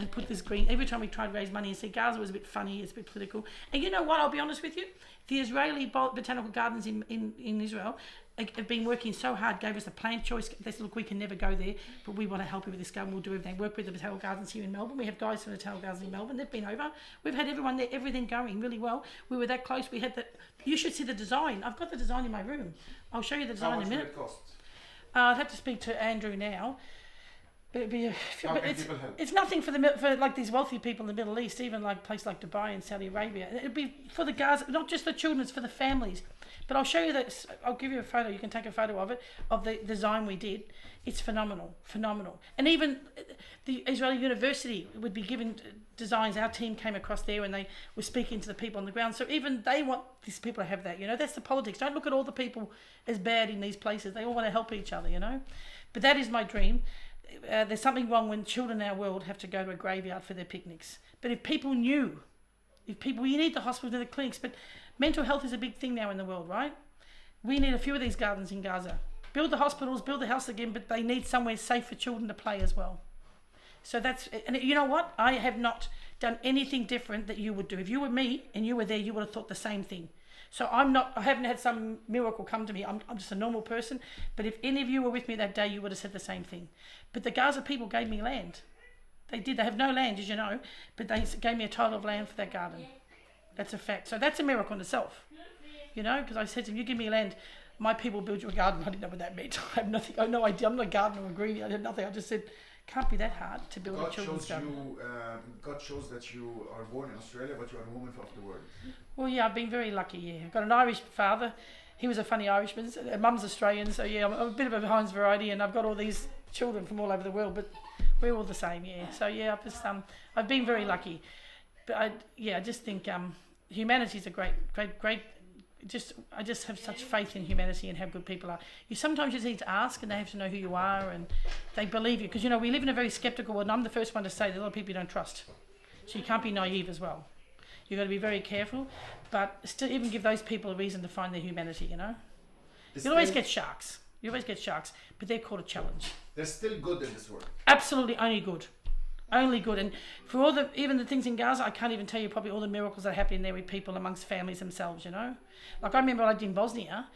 put this green? Every time we try to raise money and say Gaza was a bit funny, it's a bit political. And you know what, I'll be honest with you, the Israeli botanical gardens in Israel have been working so hard, gave us a plant choice. They said, look, we can never go there, but we want to help you with this garden. We'll do everything. Work with the botanical gardens here in Melbourne. We have guys from the botanical gardens in Melbourne. They've been over. We've had everyone there, everything going really well. We were that close. We had you should see the design. I've got the design in my room. I'll show you the design in a minute. How much will it cost? I'd have to speak to Andrew now. But it'd be it's nothing for like these wealthy people in the Middle East, even like a place like Dubai and Saudi Arabia. It'd be for the Gaza, not just the children, it's for the families. But I'll show you that. I'll give you a photo. You can take a photo of it, of the design we did. It's phenomenal. And even the Israeli University would be given designs. Our team came across there and they were speaking to the people on the ground. So even they want these people to have that. You know, that's the politics. Don't look at all the people as bad in these places. They all want to help each other. You know, but that is my dream. There's something wrong when children in our world have to go to a graveyard for their picnics. But if people knew, you need the hospitals and the clinics, but mental health is a big thing now in the world, right? We need a few of these gardens in Gaza. Build the hospitals, build the house again, but they need somewhere safe for children to play as well. So and you know what? I have not done anything different that you would do. If you were me and you were there, you would have thought the same thing. So I haven't had some miracle come to me. I'm just a normal person. But if any of you were with me that day, you would have said the same thing. But the Gaza people gave me land. They did. They have no land, as you know, but they gave me a title of land for that garden. That's a fact. So that's a miracle in itself. You know, because I said to them, you give me land, my people build you a garden. I didn't know what that meant. I have nothing. I have no idea. I'm not a gardener or a greenie. I had nothing. I just said, can't be that hard to build a children's garden. God shows that you are born in Australia, but you are a woman of the world. Well, yeah, I've been very lucky, yeah. I've got an Irish father. He was a funny Irishman. Mum's Australian, so yeah, I'm a bit of a Heinz variety, and I've got all these children from all over the world, but we're all the same, yeah. So yeah, I've been very lucky. But I just think humanity is a great. I just have such faith in humanity and how good people are. You sometimes just need to ask, and they have to know who you are, and they believe you. Because you know we live in a very sceptical world, and I'm the first one to say there's a lot of people you don't trust. So you can't be naive as well. You've got to be very careful, but still even give those people a reason to find their humanity. You know, you'll always get sharks. You always get sharks, but they're called a challenge. There's still good in this world. Absolutely, only good. Only good. And for all even the things in Gaza, I can't even tell you probably all the miracles that are happening there with people amongst families themselves, you know. Like I remember I did in Bosnia,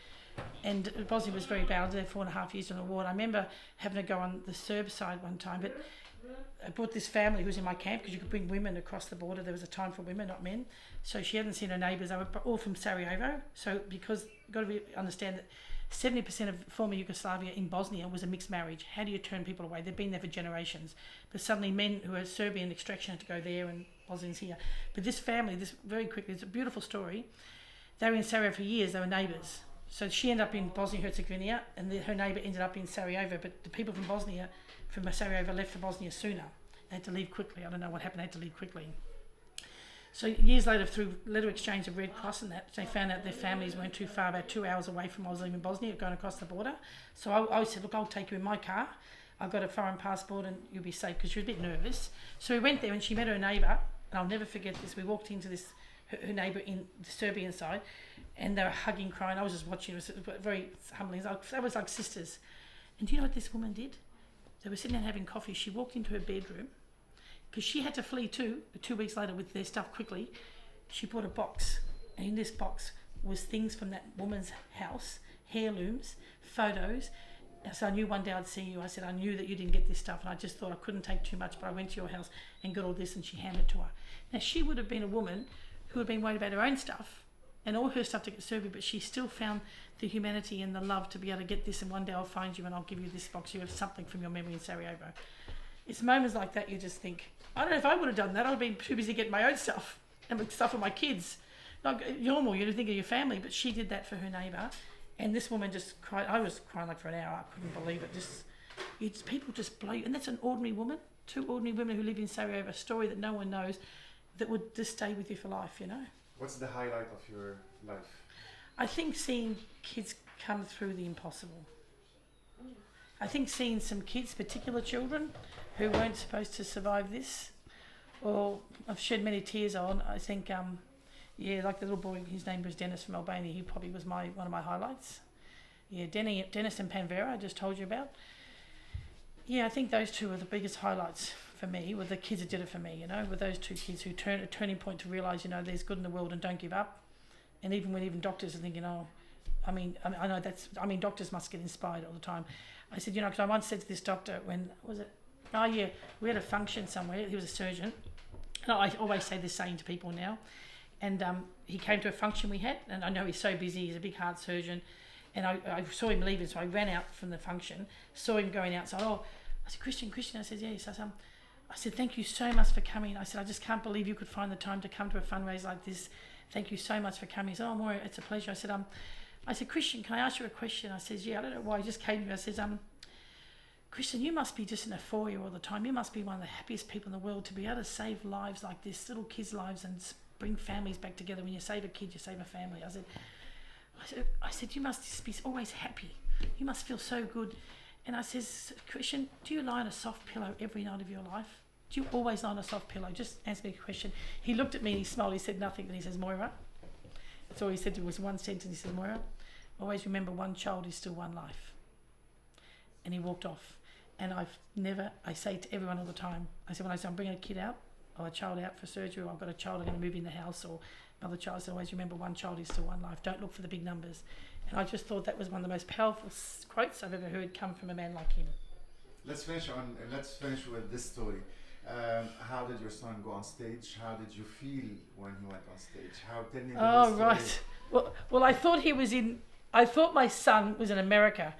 and Bosnia was very bad. I was there 4.5 years in the war. And I remember having to go on the Serb side one time, but I brought this family who was in my camp because you could bring women across the border. There was a time for women, not men. So she hadn't seen her neighbours. They were all from Sarajevo. So because you've got to understand that 70% of former Yugoslavia in Bosnia was a mixed marriage. How do you turn people away? They've been there for generations. But suddenly men who are Serbian extraction had to go there and Bosnians here. But this family, very quickly, it's a beautiful story. They were in Sarajevo for years. They were neighbours. So she ended up in Bosnia-Herzegovina and her neighbour ended up in Sarajevo. But the people from Sarajevo left for Bosnia sooner. They had to leave quickly. I don't know what happened. They had to leave quickly. So years later, through letter exchange of Red Cross and that, they found out their families weren't too far, about 2 hours away from I was living in Bosnia, going across the border. So I said, look, I'll take you in my car. I've got a foreign passport and you'll be safe, because she was a bit nervous. So we went there and she met her neighbour, and I'll never forget this. We walked into her neighbour in the Serbian side, and they were hugging, crying. I was just watching. It was very humbling. They was like sisters. And do you know what this woman did? They were sitting down having coffee. She walked into her bedroom, because she had to flee too, 2 weeks later with their stuff quickly. She bought a box, and in this box was things from that woman's house, heirlooms, photos, So I knew one day I'd see you. I said, I knew that you didn't get this stuff, and I just thought I couldn't take too much, but I went to your house and got all this, and she handed it to her. Now, she would have been a woman who had been worried about her own stuff and all her stuff to get served, but she still found the humanity and the love to be able to get this, and one day I'll find you and I'll give you this box. You have something from your memory in Sarajevo. It's moments like that you just think, I don't know if I would have done that. I would have been too busy getting my own stuff and the stuff of my kids. Like, normal, you think of your family, but she did that for her neighbour. And this woman just cried. I was crying like for an hour. I couldn't believe it. People just blow you. And that's an ordinary woman. 2 ordinary women who live in Sarajevo, a story that no one knows, that would just stay with you for life, you know. What's the highlight of your life? I think seeing kids come through the impossible. I think seeing some kids, particular children, who weren't supposed to survive this, or I've shed many tears on. I think, like the little boy, his name was Dennis from Albania. He probably was one of my highlights. Yeah, Dennis and Panvera, I just told you about. Yeah, I think those two are the biggest highlights for me, were the kids that did it for me, you know, with those 2 kids who turned a turning point to realise, you know, there's good in the world and don't give up. And even when doctors are thinking, I know doctors must get inspired all the time. I said, you know, because I once said to this doctor, we had a function somewhere, he was a surgeon, and I always say this saying to people now, and he came to a function we had, and I know he's so busy, he's a big heart surgeon, and I saw him leaving, so I ran out from the function, saw him going outside. I said, Christian, I said, yes. I said, thank you so much for coming. I said, I just can't believe you could find the time to come to a fundraiser like this. Thank you so much for coming. He said, Moira, it's a pleasure. I said, Christian, can I ask you a question? I said, yeah, I don't know why, he just came to me. I said, Christian, you must be just in a foyer all the time. You must be one of the happiest people in the world to be able to save lives like this, little kids' lives, and bring families back together. When you save a kid, you save a family. I said, you must just be always happy. You must feel so good. And I says, Christian, do you lie on a soft pillow every night of your life? Do you always lie on a soft pillow? Just answer me a question. He looked at me and he smiled. He said nothing. And he says, Moira. That's all he said. It was one sentence. He said, Moira, always remember one child is still one life. And he walked off. And I say to everyone all the time, I said, when I'm bringing a kid out or a child out for surgery, or I've got a child I'm going to move in the house, or another child, I said, always remember one child is still one life. Don't look for the big numbers. And I just thought that was one of the most powerful quotes I've ever heard come from a man like him. Let's finish with this story. How did your son go on stage? How did you feel when he went on stage? Tell me the story. Right. Well, I thought my son was in America,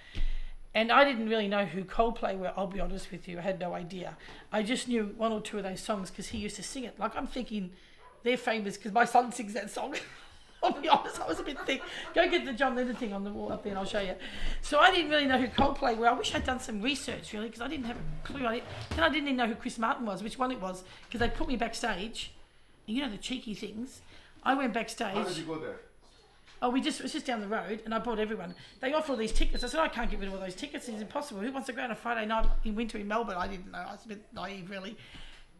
and I didn't really know who Coldplay were. I'll be honest with you, I had no idea. I just knew 1 or 2 of those songs because he used to sing it. Like, I'm thinking they're famous because my son sings that song. I'll be honest, I was a bit thick. Go get the John Lennon thing on the wall up there and I'll show you. So I didn't really know who Coldplay were. I wish I'd done some research, really, because I didn't have a clue. I didn't even know who Chris Martin was, which one it was, because they put me backstage. And you know the cheeky things. I went backstage. How did you go there? It was just down the road, and I brought everyone. They offer all these tickets. I said, I can't get rid of all those tickets. It's impossible. Who wants to go on a Friday night in winter in Melbourne? I didn't know. I was a bit naive, really.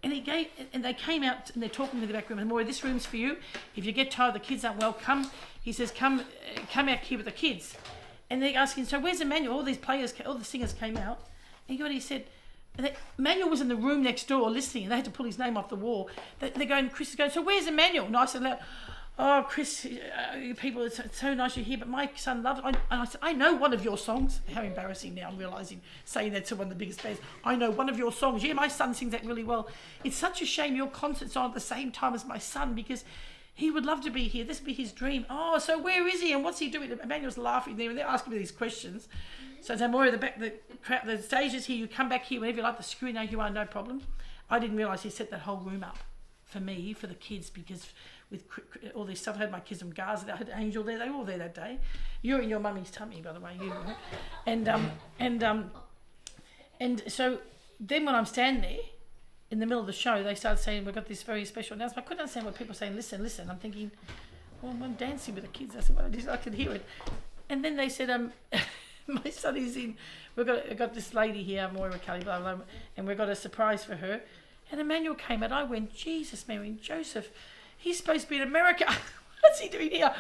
And they came out and they're talking in the back room. And Moira, this room's for you. If you get tired, the kids aren't well, come. He says, come out here with the kids. And they're asking, so where's Emmanuel? All the singers came out. And you know what he said? Emmanuel was in the room next door listening, and they had to pull his name off the wall. Chris is going, so where's Emmanuel? And I said, oh, Chris, you people, it's so nice you're here, but my son loves it. And I said, I know one of your songs. How embarrassing now, I'm realising, saying that to one of the biggest bands. I know one of your songs. Yeah, my son sings that really well. It's such a shame your concert's on at the same time as my son, because he would love to be here. This would be his dream. Oh, so where is he and what's he doing? Emmanuel's laughing there, and they're asking me these questions. So I said, Moira, the stage is here. You come back here whenever you like. The screen, you are, no problem. I didn't realise he set that whole room up for me, for the kids, because with all this stuff, I had my kids from Gaza. I had Angel there. They were all there that day. You're in your mummy's tummy, by the way. And so then when I'm standing there in the middle of the show, they started saying, we've got this very special announcement. I couldn't understand what people were saying. Listen. I'm thinking, well, I'm dancing with the kids. I said, well, I could hear it. And then they said, my son is in. I've got this lady here, Moira Kelly, blah, blah, and we've got a surprise for her. And Emmanuel came out. I went, Jesus, Mary and Joseph, he's supposed to be in America. What's he doing here?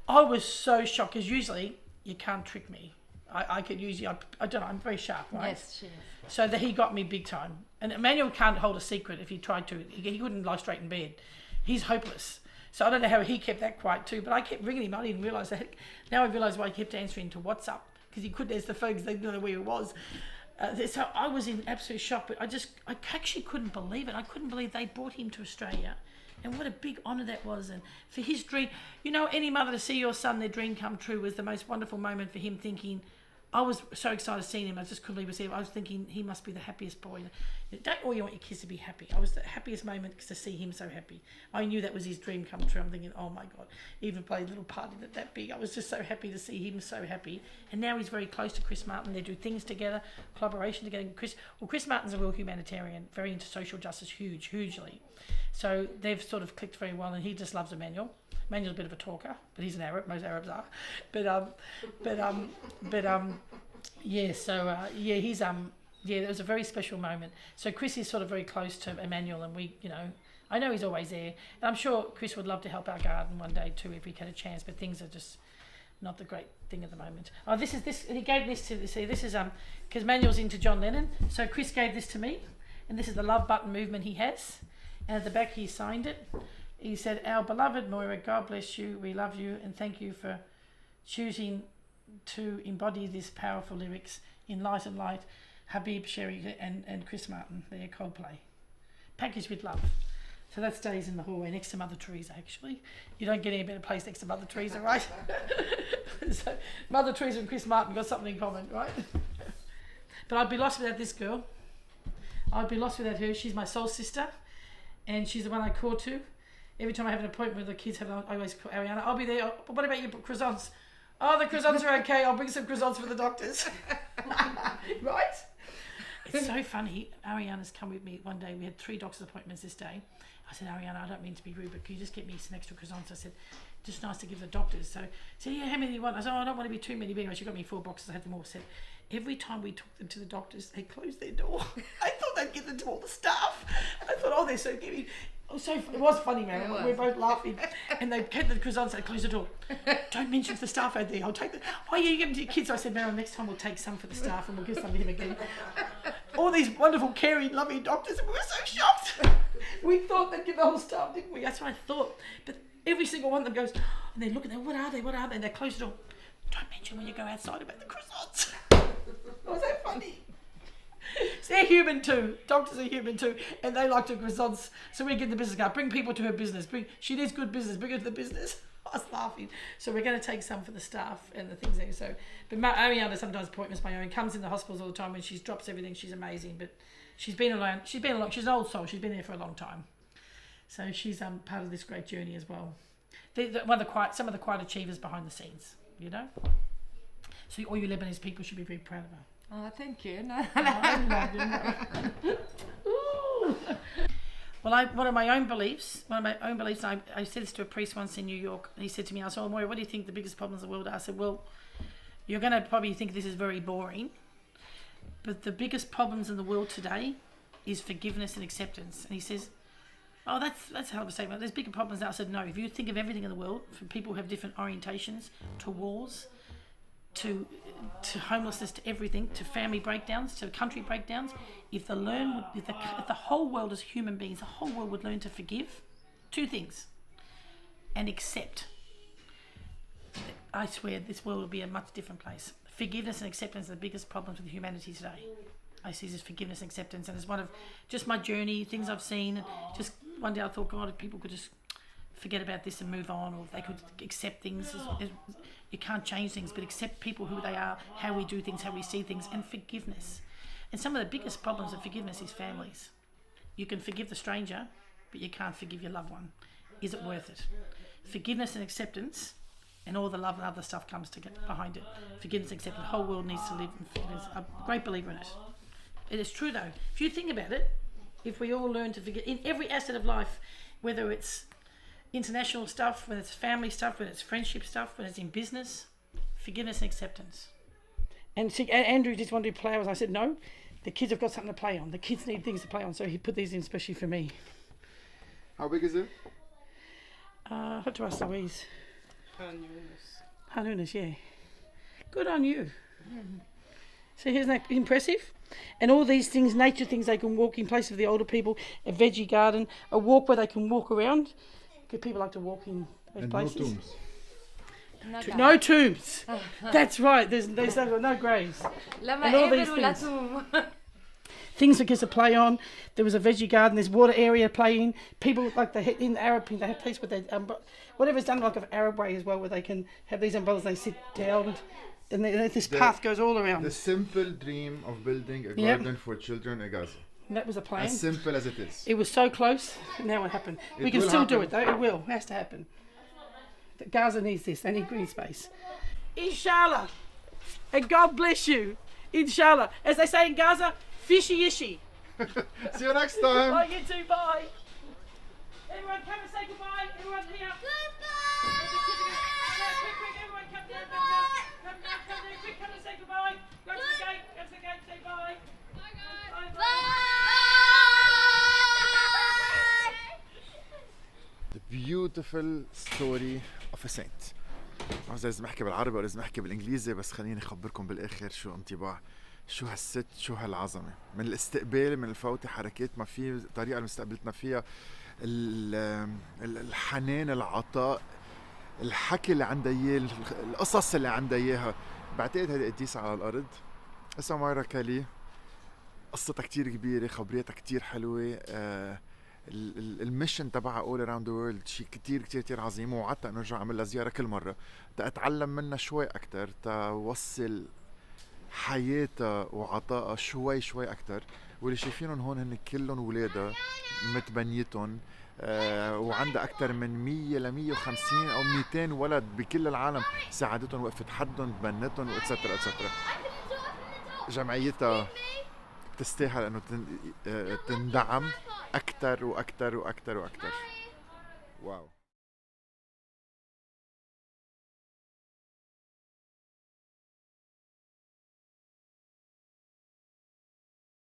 I was so shocked, because usually you can't trick me. I could usually, I don't know, I'm very sharp, right? Yes, she is. So that he got me big time. And Emmanuel can't hold a secret if he tried to. He couldn't lie straight in bed. He's hopeless. So I don't know how he kept that quiet too, but I kept ringing him. I didn't realise that. Now I realise why he kept answering to WhatsApp, because he couldn't answer the phone because they didn't know where he was. So I was in absolute shock, but I actually couldn't believe it. I couldn't believe they brought him to Australia. And what a big honour that was. And for his dream, you know, any mother to see your son, their dream come true was the most wonderful moment for him, thinking, I was so excited seeing him. I just couldn't believe it. I was thinking he must be the happiest boy. Don't all you want your kids to be happy. I was the happiest moment to see him so happy. I knew that was his dream come true. I'm thinking, oh my God, even played a little party that big. I was just so happy to see him so happy. And now he's very close to Chris Martin. They do things together, collaboration together. Chris Martin's a real humanitarian, very into social justice, hugely. So they've sort of clicked very well, and he just loves Emmanuel. Emmanuel's a bit of a talker, but he's an Arab. Most Arabs are. He's it was a very special moment. So Chris is sort of very close to Emmanuel, and we, you know, I know he's always there. And I'm sure Chris would love to help our garden one day too if he had a chance, but things are just not the great thing at the moment. Oh, this. He gave this to, see, this is because Emmanuel's into John Lennon, so Chris gave this to me, and this is the love button movement he has, and at the back he signed it. He said, "Our beloved Moira, God bless you, we love you, and thank you for choosing to embody these powerful lyrics in Light and Light, Habib Sherry and Chris Martin, they're Coldplay. Packaged with love." So that stays in the hallway next to Mother Teresa, actually. You don't get any better place next to Mother Teresa, right? So Mother Teresa and Chris Martin got something in common, right? But I'd be lost without this girl. I'd be lost without her. She's my soul sister, and she's the one I call to. Every time I have an appointment with the kids, I always call Ariana. I'll be there. But what about your croissants? Oh, the croissants are okay. I'll bring some croissants for the doctors. Right? It's so funny. Ariana's come with me one day. We had 3 doctor's appointments this day. I said, Ariana, I don't mean to be rude, but can you just get me some extra croissants? I said, just nice to give the doctors. So she said, yeah, how many do you want? I said, oh, I don't want to be too many. But anyway, she got me 4 boxes. I had them all set. Every time we took them to the doctors, they closed their door. I thought they'd give them to all the staff. I thought, oh, they're so giving. So it was funny, man. We were both laughing, and they kept the croissants. They closed the door. Don't mention the staff out there. I'll take them. Oh yeah, you give them to your kids. So I said, Meryl, next time we'll take some for the staff, and we'll give some to him again. All these wonderful, caring, loving doctors, and we were so shocked. We thought they'd give the whole staff, didn't we? That's what I thought. But every single one of them goes, and they look at them. What are they? What are they? And they close the door. Don't mention when you go outside about the croissants. Was that funny? So they're human too. Doctors are human too, and they like to croissants. So we get the business card. Bring people to her business. She does good business. Bring her to the business. I was laughing. So we're going to take some for the staff and the things there. So, but Ariana sometimes appointments my own. Comes in the hospitals all the time when she drops everything. She's amazing, but she's been alone. She's an old soul. She's been there for a long time. So she's part of this great journey as well. Some of the quiet achievers behind the scenes. You know. So all you Lebanese people should be very proud of her. Oh, thank you. I love you. Well, one of my own beliefs, I said this to a priest once in New York, and he said to me, I said, oh, Moira, what do you think the biggest problems in the world are? I said, well, you're going to probably think this is very boring, but the biggest problems in the world today is forgiveness and acceptance. And he says, oh, that's a hell of a statement. There's bigger problems now. I said, no, if you think of everything in the world, from people who have different orientations, to wars, to homelessness, to everything, to family breakdowns, to country breakdowns, if the whole world as human beings, the whole world would learn to forgive 2 things and accept, I swear this world will be a much different place. Forgiveness and acceptance are the biggest problems with humanity today. I see this forgiveness and acceptance, and it's one of just my journey, things I've seen. Just one day I thought, God, if people could just forget about this and move on, or if they could accept things. You can't change things, but accept people who they are, how we do things, how we see things, and forgiveness. And some of the biggest problems of forgiveness is families. You can forgive the stranger, but you can't forgive your loved one. Is it worth it? Forgiveness and acceptance, and all the love and other stuff comes to get behind it. Forgiveness and acceptance. The whole world needs to live in forgiveness. I'm a great believer in it. It is true though. If you think about it, if we all learn to forgive in every asset of life, whether it's international stuff, when it's family stuff, when it's friendship stuff, when it's in business, forgiveness and acceptance. And see, Andrew just wanted to play hours. I said, no, the kids have got something to play on. The kids need things to play on, so he put these in especially for me. How big is it? I have to ask Louise. Hanunas, yeah. Good on you. So isn't that impressive? And all these things, nature things, they can walk in place of the older people, a veggie garden, a walk where they can walk around. Because people like to walk in those places. No tombs. That's right. There's no graves. لا And all these مقابر ولا things. توم. Things for kids to play on. There was a veggie garden. There's water area playing. People like in the Arab they have place with their whatever's done like an Arab way as well, where they can have these umbrellas. They sit down, and this path goes all around. The simple dream of building a garden for children in Gaza. And that was a plan. As simple as it is. It was so close. Now it happened. We can will still do happen. it though. It will. It has to happen. But Gaza needs this. They need green space. Inshallah. And God bless you. Inshallah. As they say in Gaza, fishy ishy. See you next time. Bye, you too. Bye. Everyone come and say goodbye. Everyone here. Goodbye. Quick, everyone come down. Come down, quick, come and say goodbye. Go to the gate, say bye. Bye, guys. Bye. The beautiful story of a saint. ما بعرف لازم احكي بالعربي او لازم احكي بالانجليزي، بس خليني اخبركم بالاخر شو انطباع شو هالست شو هالعظمه من الاستقبال، من الفوتة، حركات ما في، الطريقه اللي استقبلتنا فيها، الحنان، العطاء، الحكي اللي عندها اياه، القصص اللي عندها اياها. بعتقد هذه قديسة على الارض. اسمها مويرا كالي، قصتها كتير كبيره، خبريتها كتير حلوه، الميشن تبعها all around the world شيء كتير كتير كتير عظيم. ووعدت انه ارجع اعمل لها زياره كل مره تتعلم منها شوي اكثر، توصل حياتها وعطائها شوي شوي اكثر. واللي شايفينهم هون هن كلهم اولادها متبنيتهم، وعندها اكثر من 100 ل 150 او 200 ولد بكل العالم ساعدتهم، وقفت حدهم، تبنتهم، واتسترا اتسترا. جمعيتها تستاهل انه تندعم اكثر واكثر واكثر واكثر. واو.